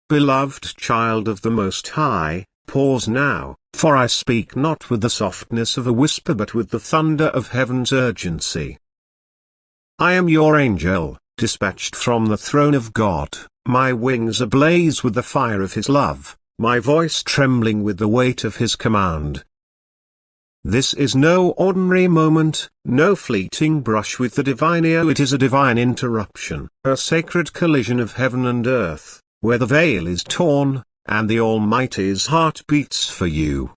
beloved child of the Most High, pause now, for I speak not with the softness of a whisper but with the thunder of heaven's urgency. I am your angel, dispatched from the throne of God, my wings ablaze with the fire of his love, my voice trembling with the weight of his command. This is no ordinary moment, no fleeting brush with the divine ear. It is a divine interruption, a sacred collision of heaven and earth, where the veil is torn, and the Almighty's heart beats for you.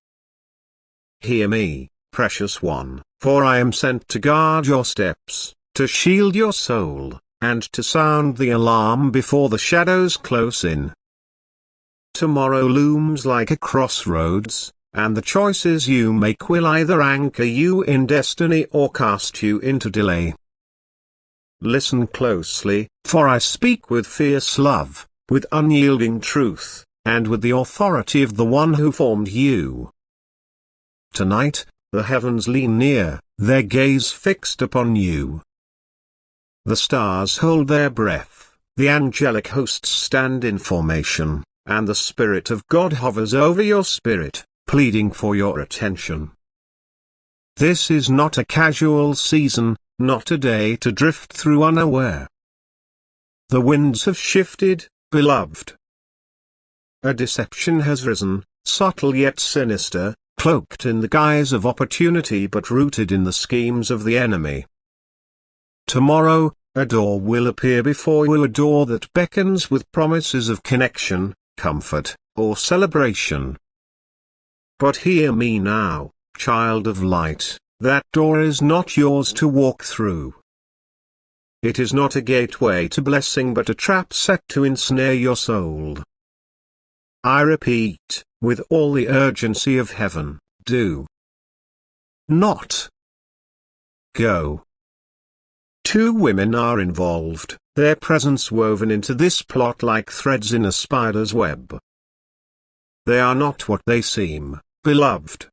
Hear me, precious one, for I am sent to guard your steps, to shield your soul, and to sound the alarm before the shadows close in. Tomorrow looms like a crossroads, and the choices you make will either anchor you in destiny or cast you into delay. Listen closely, for I speak with fierce love, with unyielding truth, and with the authority of the one who formed you. Tonight, the heavens lean near, their gaze fixed upon you. The stars hold their breath, the angelic hosts stand in formation, and the Spirit of God hovers over your spirit, pleading for your attention. This is not a casual season, not a day to drift through unaware. The winds have shifted, beloved. A deception has risen, subtle yet sinister, cloaked in the guise of opportunity but rooted in the schemes of the enemy. Tomorrow, a door will appear before you, a door that beckons with promises of connection, comfort, or celebration. But hear me now, child of light, that door is not yours to walk through. It is not a gateway to blessing but a trap set to ensnare your soul. I repeat, with all the urgency of heaven, do not go. Two women are involved, their presence woven into this plot like threads in a spider's web. They are not what they seem, beloved.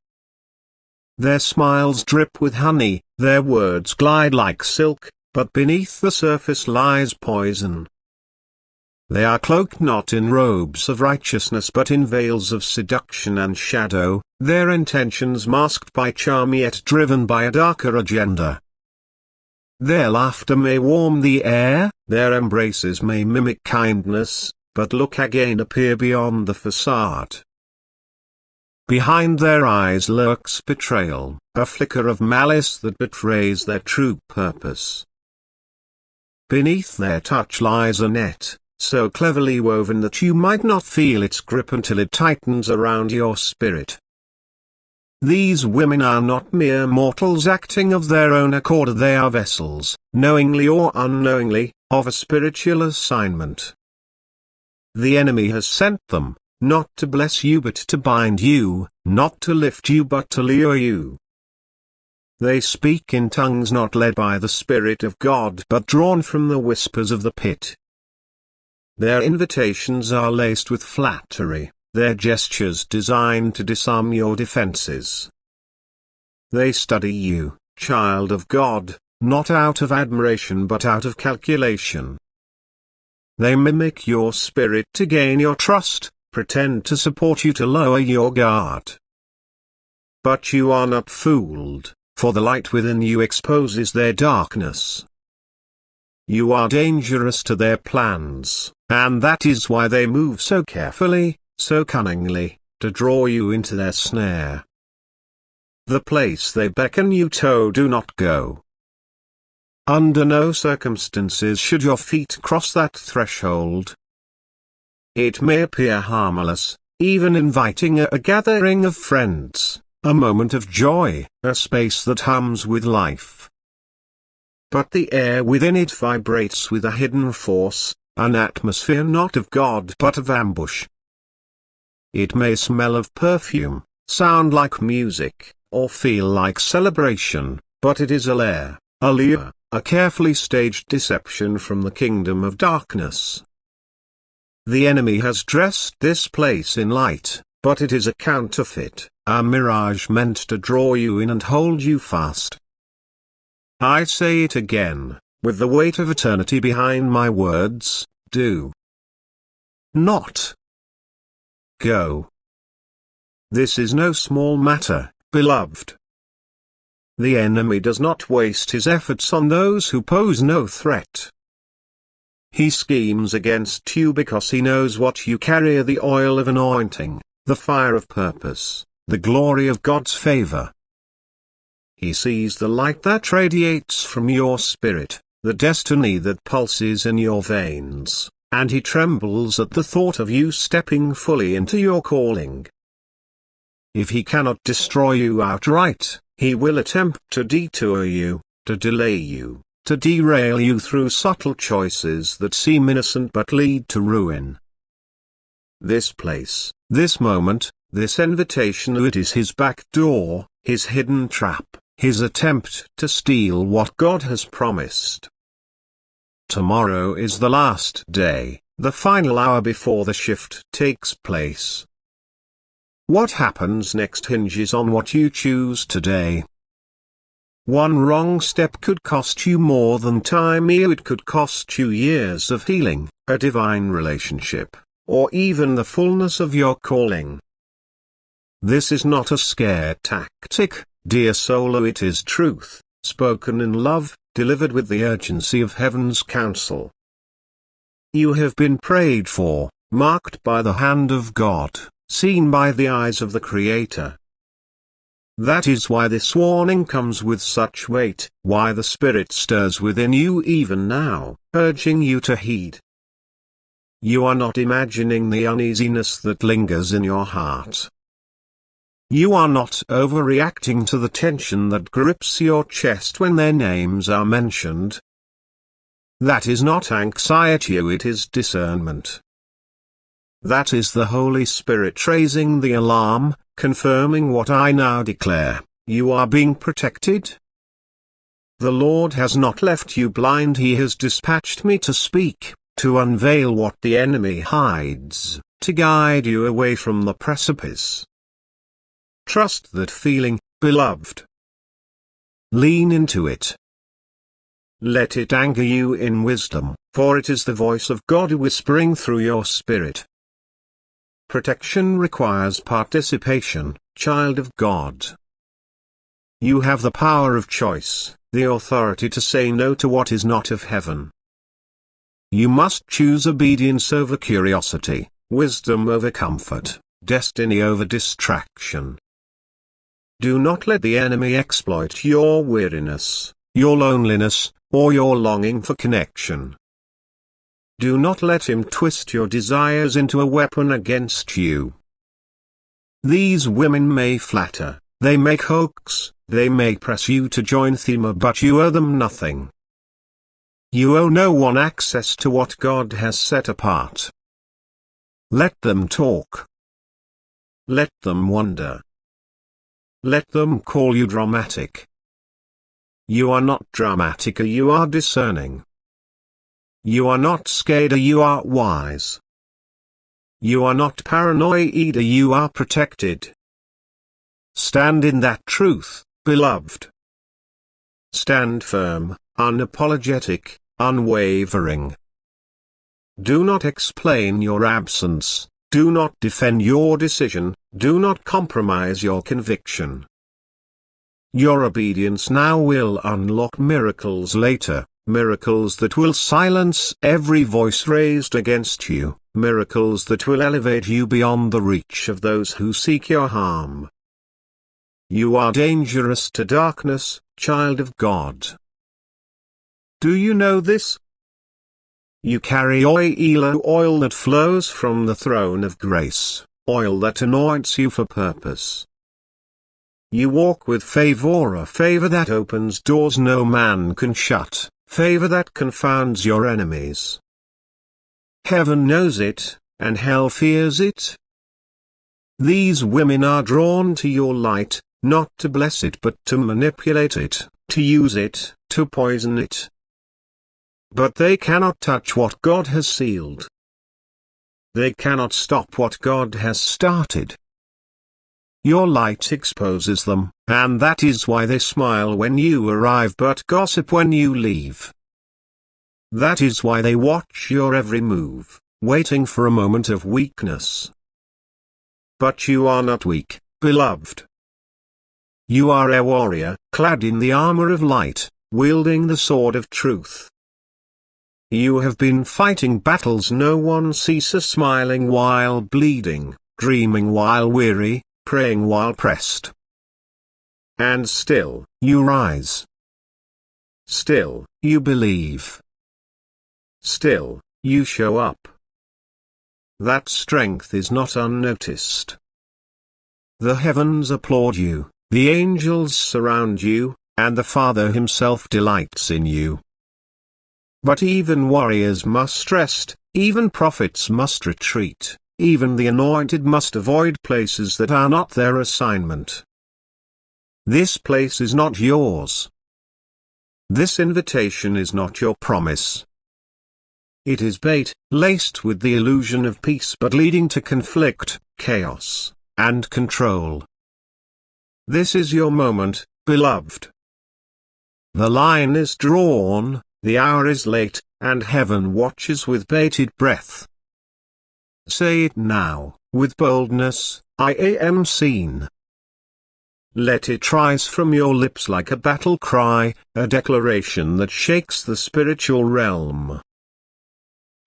Their smiles drip with honey, their words glide like silk, but beneath the surface lies poison. They are cloaked not in robes of righteousness but in veils of seduction and shadow, their intentions masked by charm yet driven by a darker agenda. Their laughter may warm the air, their embraces may mimic kindness, but look again appear beyond the facade. Behind their eyes lurks betrayal, a flicker of malice that betrays their true purpose. Beneath their touch lies a net, so cleverly woven that you might not feel its grip until it tightens around your spirit. These women are not mere mortals acting of their own accord, they are vessels, knowingly or unknowingly, of a spiritual assignment. The enemy has sent them, not to bless you but to bind you, not to lift you but to lure you. They speak in tongues not led by the Spirit of God but drawn from the whispers of the pit. Their invitations are laced with flattery, their gestures designed to disarm your defenses. They study you, child of God, not out of admiration but out of calculation. They mimic your spirit to gain your trust, pretend to support you to lower your guard. But you are not fooled, for the light within you exposes their darkness. You are dangerous to their plans, and that is why they move so carefully, so cunningly, to draw you into their snare. The place they beckon you to, do not go. Under no circumstances should your feet cross that threshold. It may appear harmless, even inviting a gathering of friends, a moment of joy, a space that hums with life. But the air within it vibrates with a hidden force, an atmosphere not of God but of ambush. It may smell of perfume, sound like music, or feel like celebration, but it is a lair, a lure, a carefully staged deception from the kingdom of darkness. The enemy has dressed this place in light, but it is a counterfeit, a mirage meant to draw you in and hold you fast. I say it again, with the weight of eternity behind my words, do not go. This is no small matter, beloved. The enemy does not waste his efforts on those who pose no threat. He schemes against you because he knows what you carry: the oil of anointing, the fire of purpose, the glory of God's favor. He sees the light that radiates from your spirit, the destiny that pulses in your veins, and he trembles at the thought of you stepping fully into your calling. If he cannot destroy you outright, he will attempt to detour you, to delay you, to derail you through subtle choices that seem innocent but lead to ruin. This place, this moment, this invitation, it is his back door, his hidden trap, his attempt to steal what God has promised. Tomorrow is the last day, the final hour before the shift takes place. What happens next hinges on what you choose today. One wrong step could cost you more than time, it could cost you years of healing, a divine relationship, or even the fullness of your calling. This is not a scare tactic, dear soul, it is truth, spoken in love, delivered with the urgency of heaven's counsel. You have been prayed for, marked by the hand of God, seen by the eyes of the Creator. That is why this warning comes with such weight, why the Spirit stirs within you even now, urging you to heed. You are not imagining the uneasiness that lingers in your heart. You are not overreacting to the tension that grips your chest when their names are mentioned. That is not anxiety, it is discernment. That is the Holy Spirit raising the alarm, confirming what I now declare: you are being protected. The Lord has not left you blind, he has dispatched me to speak, to unveil what the enemy hides, to guide you away from the precipice. Trust that feeling, beloved. Lean into it. Let it anchor you in wisdom, for it is the voice of God whispering through your spirit. Protection requires participation, child of God. You have the power of choice, the authority to say no to what is not of heaven. You must choose obedience over curiosity, wisdom over comfort, destiny over distraction. Do not let the enemy exploit your weariness, your loneliness, or your longing for connection. Do not let him twist your desires into a weapon against you. These women may flatter, they may coax, they may press you to join them, but you owe them nothing. You owe no one access to what God has set apart. Let them talk. Let them wonder. Let them call you dramatic. You are not dramatic, you are discerning. You are not scared, you are wise. You are not paranoid, you are protected. Stand in that truth, beloved. Stand firm, unapologetic, unwavering. Do not explain your absence, do not defend your decision, do not compromise your conviction. Your obedience now will unlock miracles later, miracles that will silence every voice raised against you, miracles that will elevate you beyond the reach of those who seek your harm. You are dangerous to darkness, child of God. Do you know this? You carry oil that flows from the throne of grace, oil that anoints you for purpose. You walk with favor, a favor that opens doors no man can shut, favor that confounds your enemies. Heaven knows it, and hell fears it. These women are drawn to your light, not to bless it but to manipulate it, to use it, to poison it. But they cannot touch what God has sealed. They cannot stop what God has started. Your light exposes them, and that is why they smile when you arrive but gossip when you leave. That is why they watch your every move, waiting for a moment of weakness. but you are not weak, beloved. You are a warrior, clad in the armor of light, wielding the sword of truth. You have been fighting battles no one sees, smiling while bleeding, dreaming while weary, praying while pressed. And still, you rise. Still, you believe. Still, you show up. That strength is not unnoticed. The heavens applaud you, the angels surround you, and the Father himself delights in you. But even warriors must rest, even prophets must retreat, even the anointed must avoid places that are not their assignment. This place is not yours. This invitation is not your promise. It is bait, laced with the illusion of peace but leading to conflict, chaos, and control. This is your moment, beloved. The line is drawn, the hour is late, and heaven watches with bated breath. Say it now, with boldness, I am seen. Let it rise from your lips like a battle cry, a declaration that shakes the spiritual realm.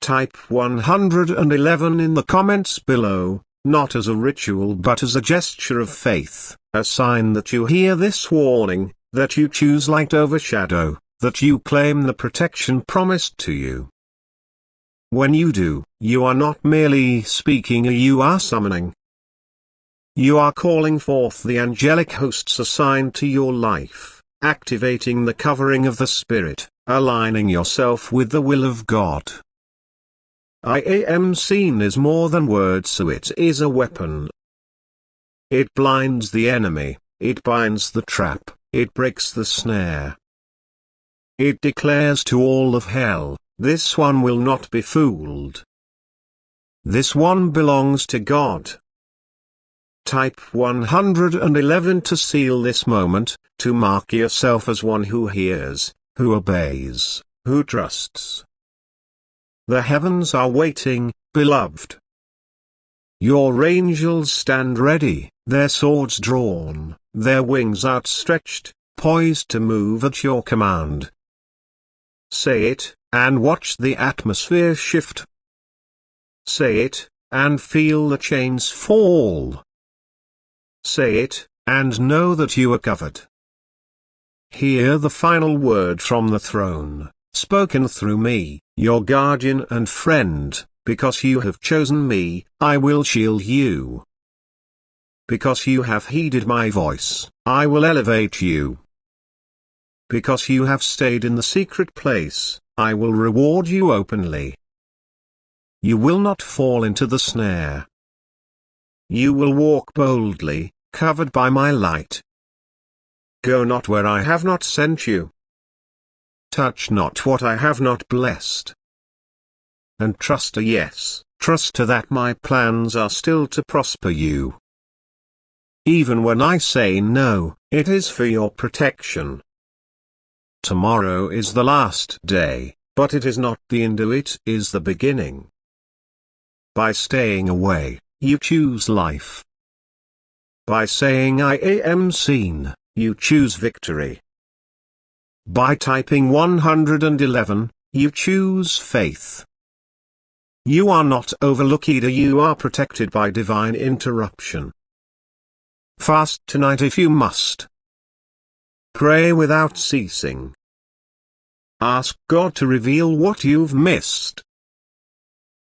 Type 111 in the comments below, not as a ritual but as a gesture of faith, a sign that you hear this warning, that you choose light over shadow, that you claim the protection promised to you. When you do, you are not merely speaking, you are summoning. You are calling forth the angelic hosts assigned to your life, activating the covering of the Spirit, aligning yourself with the will of God. I am seen is more than words, so it is a weapon. It blinds the enemy, it binds the trap, it breaks the snare. It declares to all of hell, this one will not be fooled. This one belongs to God. Type 111 to seal this moment, to mark yourself as one who hears, who obeys, who trusts. The heavens are waiting, beloved. Your angels stand ready, their swords drawn, their wings outstretched, poised to move at your command. Say it, and watch the atmosphere shift. Say it, and feel the chains fall. Say it, and know that you are covered. Hear the final word from the throne, spoken through me, your guardian and friend, because you have chosen me, I will shield you. Because you have heeded my voice, I will elevate you. Because you have stayed in the secret place, I will reward you openly. You will not fall into the snare. You will walk boldly, covered by my light. Go not where I have not sent you. Touch not what I have not blessed. And trust trust that my plans are still to prosper you. Even when I say no, it is for your protection. Tomorrow is the last day, but it is not the end, it is the beginning. By staying away, you choose life. By saying I am seen, you choose victory. By typing 111, you choose faith. You are not overlooked, you are protected by divine interruption. Fast tonight if you must. Pray without ceasing. Ask God to reveal what you've missed.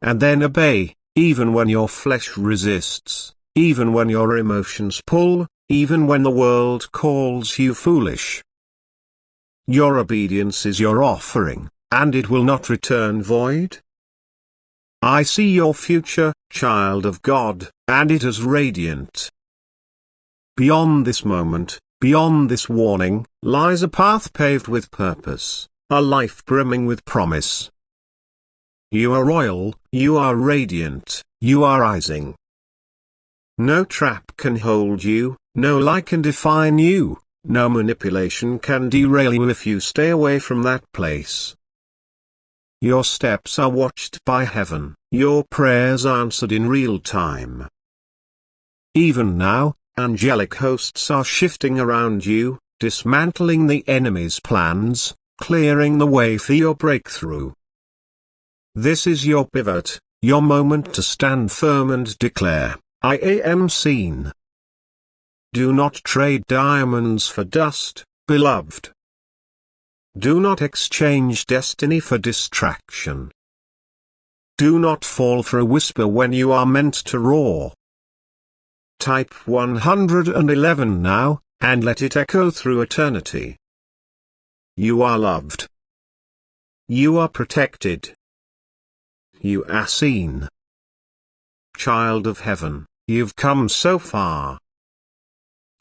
And then obey, even when your flesh resists, even when your emotions pull, even when the world calls you foolish. Your obedience is your offering, and it will not return void. I see your future, child of God, and it is radiant. Beyond this moment, beyond this warning, lies a path paved with purpose, a life brimming with promise. You are royal, you are radiant, you are rising. No trap can hold you, no lie can define you, no manipulation can derail you if you stay away from that place. Your steps are watched by heaven, your prayers answered in real time. Even now, angelic hosts are shifting around you, dismantling the enemy's plans, clearing the way for your breakthrough. This is your pivot, your moment to stand firm and declare, I am seen. Do not trade diamonds for dust, beloved. Do not exchange destiny for distraction. Do not fall for a whisper when you are meant to roar. Type 111 now, and let it echo through eternity. You are loved. You are protected. You are seen. Child of heaven, you've come so far.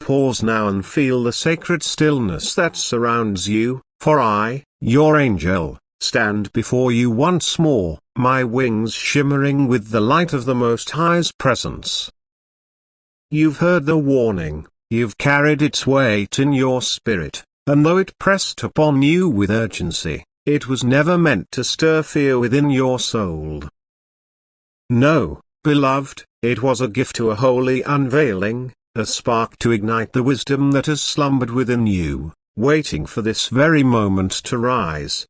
Pause now and feel the sacred stillness that surrounds you, for I, your angel, stand before you once more, my wings shimmering with the light of the Most High's presence. You've heard the warning, you've carried its weight in your spirit, and though it pressed upon you with urgency, it was never meant to stir fear within your soul. No, beloved, it was a gift to a holy unveiling, a spark to ignite the wisdom that has slumbered within you, waiting for this very moment to rise.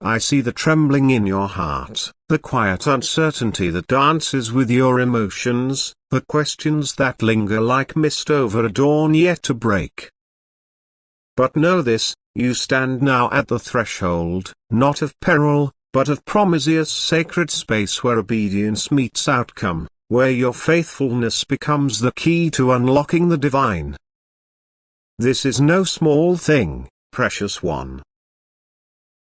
I see the trembling in your heart, the quiet uncertainty that dances with your emotions, the questions that linger like mist over a dawn yet to break. But know this, you stand now at the threshold, not of peril, but of promiseous sacred space where obedience meets outcome, where your faithfulness becomes the key to unlocking the divine. This is no small thing, precious one.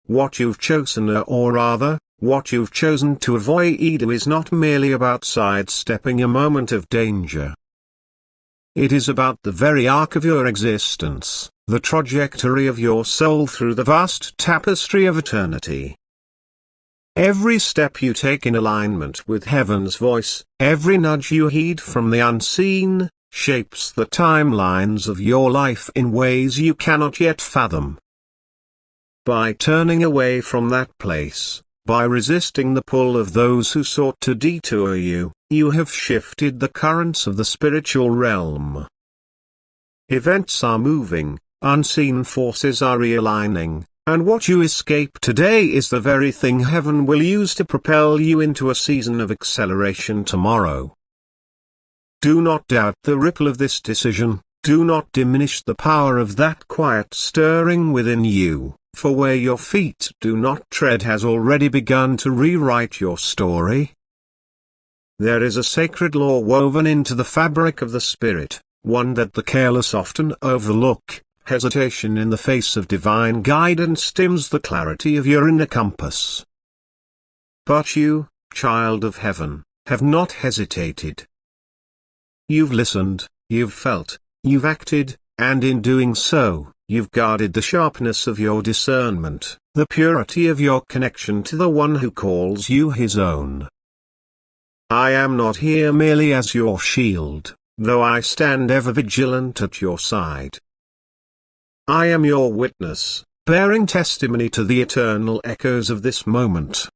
What you've chosen, or rather, what you've chosen to avoid, is not merely about sidestepping a moment of danger. It is about the very arc of your existence, the trajectory of your soul through the vast tapestry of eternity. Every step you take in alignment with heaven's voice, every nudge you heed from the unseen, shapes the timelines of your life in ways you cannot yet fathom. By turning away from that place, by resisting the pull of those who sought to detour you, you have shifted the currents of the spiritual realm. Events are moving, unseen forces are realigning, and what you escape today is the very thing heaven will use to propel you into a season of acceleration tomorrow. Do not doubt the ripple of this decision, do not diminish the power of that quiet stirring within you, for where your feet do not tread has already begun to rewrite your story. There is a sacred law woven into the fabric of the Spirit, one that the careless often overlook. Hesitation in the face of divine guidance dims the clarity of your inner compass. But you, child of heaven, have not hesitated. You've listened, you've felt, you've acted, and in doing so, you've guarded the sharpness of your discernment, the purity of your connection to the one who calls you his own. I am not here merely as your shield, though I stand ever vigilant at your side. I am your witness, bearing testimony to the eternal echoes of this moment.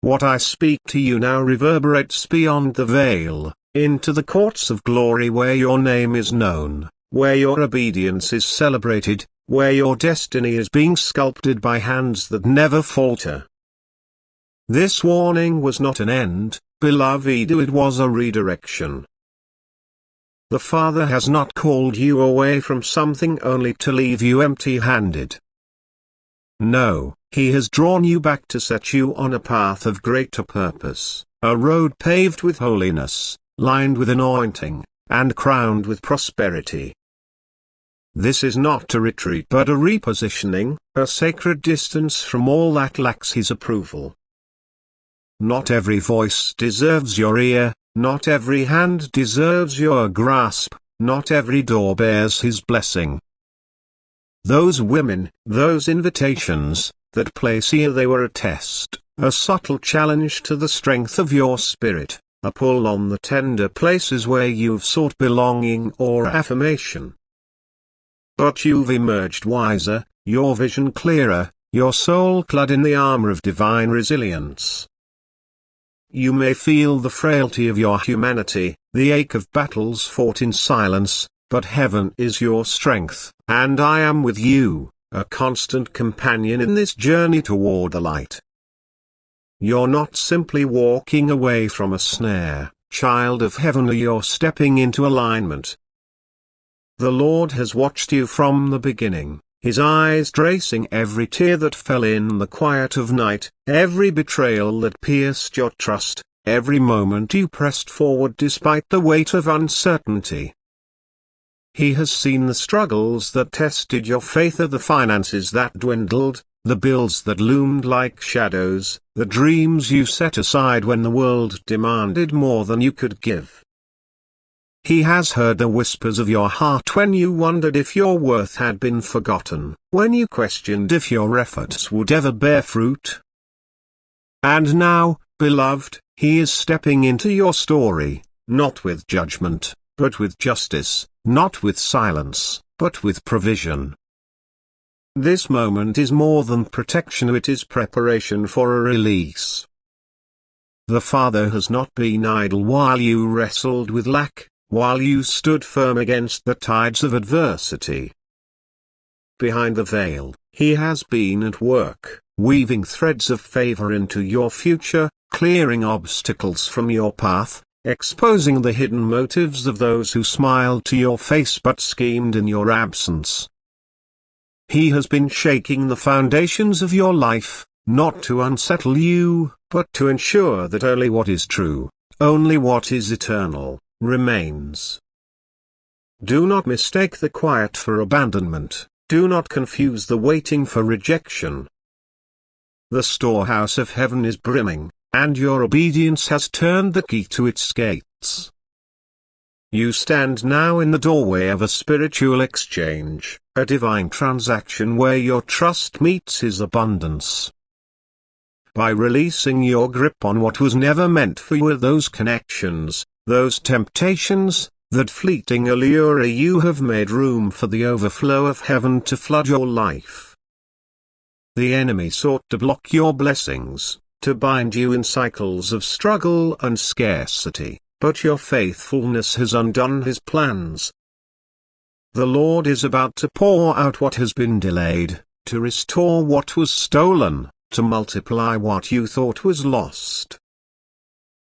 What I speak to you now reverberates beyond the veil, into the courts of glory where your name is known, where your obedience is celebrated, where your destiny is being sculpted by hands that never falter. This warning was not an end, beloved, it was a redirection. The Father has not called you away from something only to leave you empty-handed. No, He has drawn you back to set you on a path of greater purpose, a road paved with holiness, lined with anointing, and crowned with prosperity. This is not a retreat but a repositioning, a sacred distance from all that lacks His approval. Not every voice deserves your ear, not every hand deserves your grasp, not every door bears His blessing. Those women, those invitations, that place here they were a test, a subtle challenge to the strength of your spirit, a pull on the tender places where you've sought belonging or affirmation. But you've emerged wiser, your vision clearer, your soul clad in the armor of divine resilience. You may feel the frailty of your humanity, the ache of battles fought in silence, but heaven is your strength, and I am with you, a constant companion in this journey toward the light. You're not simply walking away from a snare, child of heaven, you're stepping into alignment. The Lord has watched you from the beginning, His eyes tracing every tear that fell in the quiet of night, every betrayal that pierced your trust, every moment you pressed forward despite the weight of uncertainty. He has seen the struggles that tested your faith, the finances that dwindled, the bills that loomed like shadows, the dreams you set aside when the world demanded more than you could give. He has heard the whispers of your heart when you wondered if your worth had been forgotten, when you questioned if your efforts would ever bear fruit. And now, beloved, He is stepping into your story, not with judgment, but with justice, not with silence, but with provision. This moment is more than protection, it is preparation for a release. The Father has not been idle while you wrestled with lack, while you stood firm against the tides of adversity. Behind the veil, He has been at work, weaving threads of favor into your future, clearing obstacles from your path, exposing the hidden motives of those who smiled to your face but schemed in your absence. He has been shaking the foundations of your life, not to unsettle you, but to ensure that only what is true, only what is eternal, remains. Do not mistake the quiet for abandonment, do not confuse the waiting for rejection. The storehouse of heaven is brimming, and your obedience has turned the key to its gates. You stand now in the doorway of a spiritual exchange, a divine transaction where your trust meets His abundance. By releasing your grip on what was never meant for you, those connections, those temptations, that fleeting allure, you have made room for the overflow of heaven to flood your life. The enemy sought to block your blessings, to bind you in cycles of struggle and scarcity, but your faithfulness has undone his plans. The Lord is about to pour out what has been delayed, to restore what was stolen, to multiply what you thought was lost.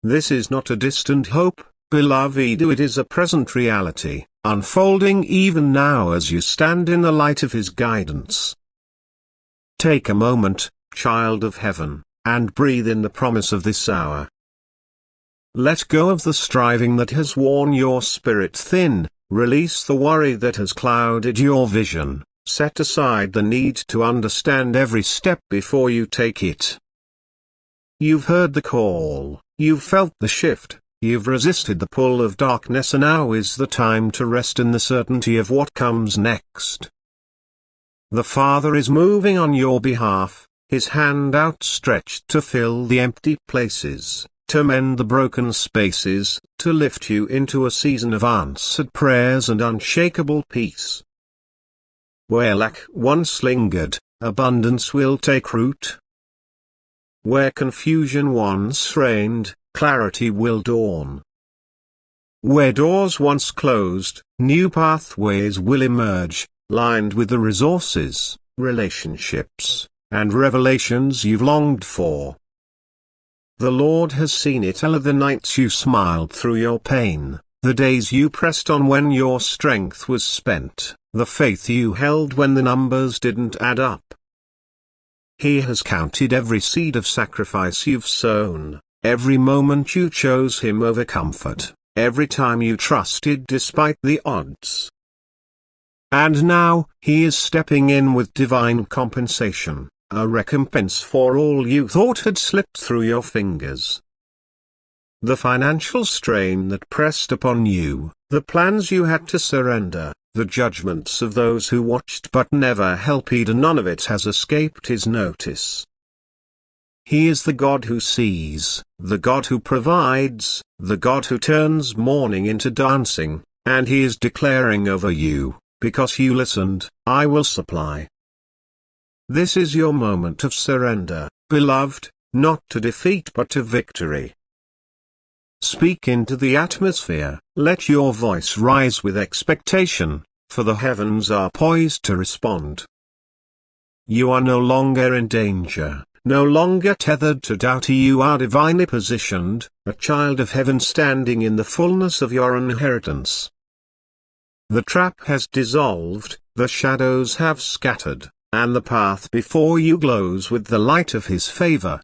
This is not a distant hope, beloved, it is a present reality, unfolding even now as you stand in the light of His guidance. Take a moment, child of heaven, and breathe in the promise of this hour. Let go of the striving that has worn your spirit thin, release the worry that has clouded your vision, set aside the need to understand every step before you take it. You've heard the call, you've felt the shift, you've resisted the pull of darkness, and now is the time to rest in the certainty of what comes next. The Father is moving on your behalf, His hand outstretched to fill the empty places, to mend the broken spaces, to lift you into a season of answered prayers and unshakable peace. Where lack once lingered, abundance will take root. Where confusion once reigned, clarity will dawn. Where doors once closed, new pathways will emerge, lined with the resources, relationships, and revelations you've longed for. The Lord has seen it all, the nights you smiled through your pain, the days you pressed on when your strength was spent, the faith you held when the numbers didn't add up. He has counted every seed of sacrifice you've sown, every moment you chose Him over comfort, every time you trusted despite the odds. And now, He is stepping in with divine compensation, a recompense for all you thought had slipped through your fingers. The financial strain that pressed upon you, the plans you had to surrender, the judgments of those who watched but never helped, none of it has escaped His notice. He is the God who sees, the God who provides, the God who turns mourning into dancing, and He is declaring over you, because you listened, I will supply. This is your moment of surrender, beloved, not to defeat but to victory. Speak into the atmosphere. Let your voice rise with expectation, for the heavens are poised to respond. You are no longer in danger, no longer tethered to doubt. You are divinely positioned, a child of heaven standing in the fullness of your inheritance. The trap has dissolved, the shadows have scattered, and the path before you glows with the light of His favor.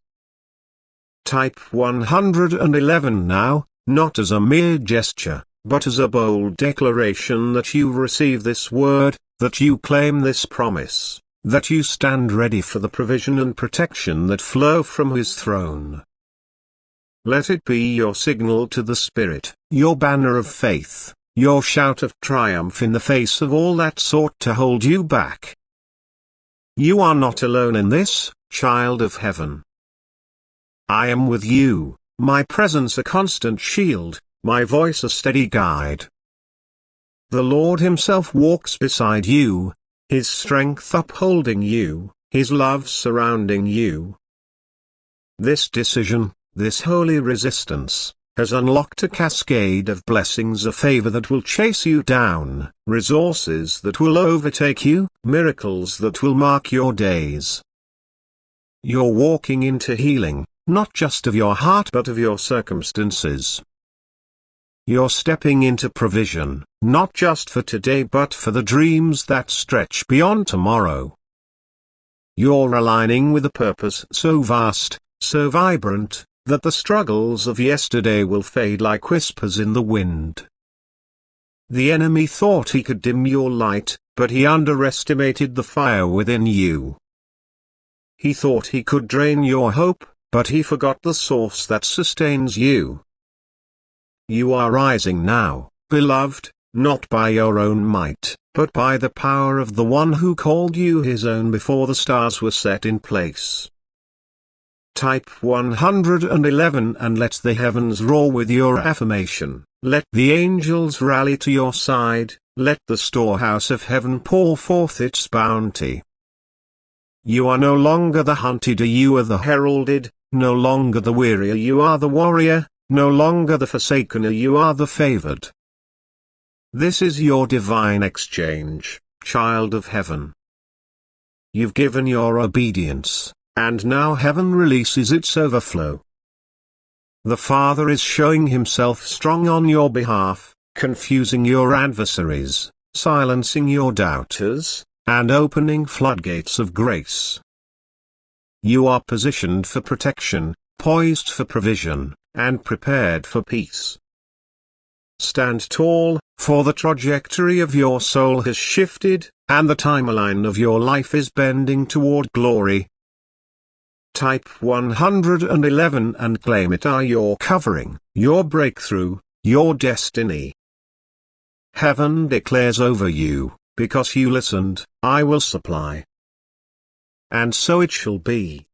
Type 111 now, not as a mere gesture, but as a bold declaration that you receive this word, that you claim this promise, that you stand ready for the provision and protection that flow from His throne. Let it be your signal to the Spirit, your banner of faith, your shout of triumph in the face of all that sought to hold you back. You are not alone in this, child of heaven. I am with you, my presence a constant shield, my voice a steady guide. The Lord Himself walks beside you, His strength upholding you, His love surrounding you. This decision, this holy resistance, has unlocked a cascade of blessings, a favor that will chase you down, resources that will overtake you, miracles that will mark your days. You're walking into healing, not just of your heart but of your circumstances. You're stepping into provision, not just for today but for the dreams that stretch beyond tomorrow. You're aligning with a purpose so vast, so vibrant, that the struggles of yesterday will fade like whispers in the wind. The enemy thought he could dim your light, but he underestimated the fire within you. He thought he could drain your hope, but he forgot the source that sustains you. You are rising now, beloved, not by your own might, but by the power of the one who called you His own before the stars were set in place. Type 111 and let the heavens roar with your affirmation. Let the angels rally to your side, let the storehouse of heaven pour forth its bounty. You are no longer the hunted, you are the heralded, no longer the weary, you are the warrior, no longer the forsaken, you are the favored. This is your divine exchange, child of heaven. You've given your obedience, and now heaven releases its overflow. The Father is showing Himself strong on your behalf, confusing your adversaries, silencing your doubters, and opening floodgates of grace. You are positioned for protection, poised for provision, and prepared for peace. Stand tall, for the trajectory of your soul has shifted, and the timeline of your life is bending toward glory. Type 111 and claim it are your covering, your breakthrough, your destiny. Heaven declares over you, because you listened, I will supply. And so it shall be.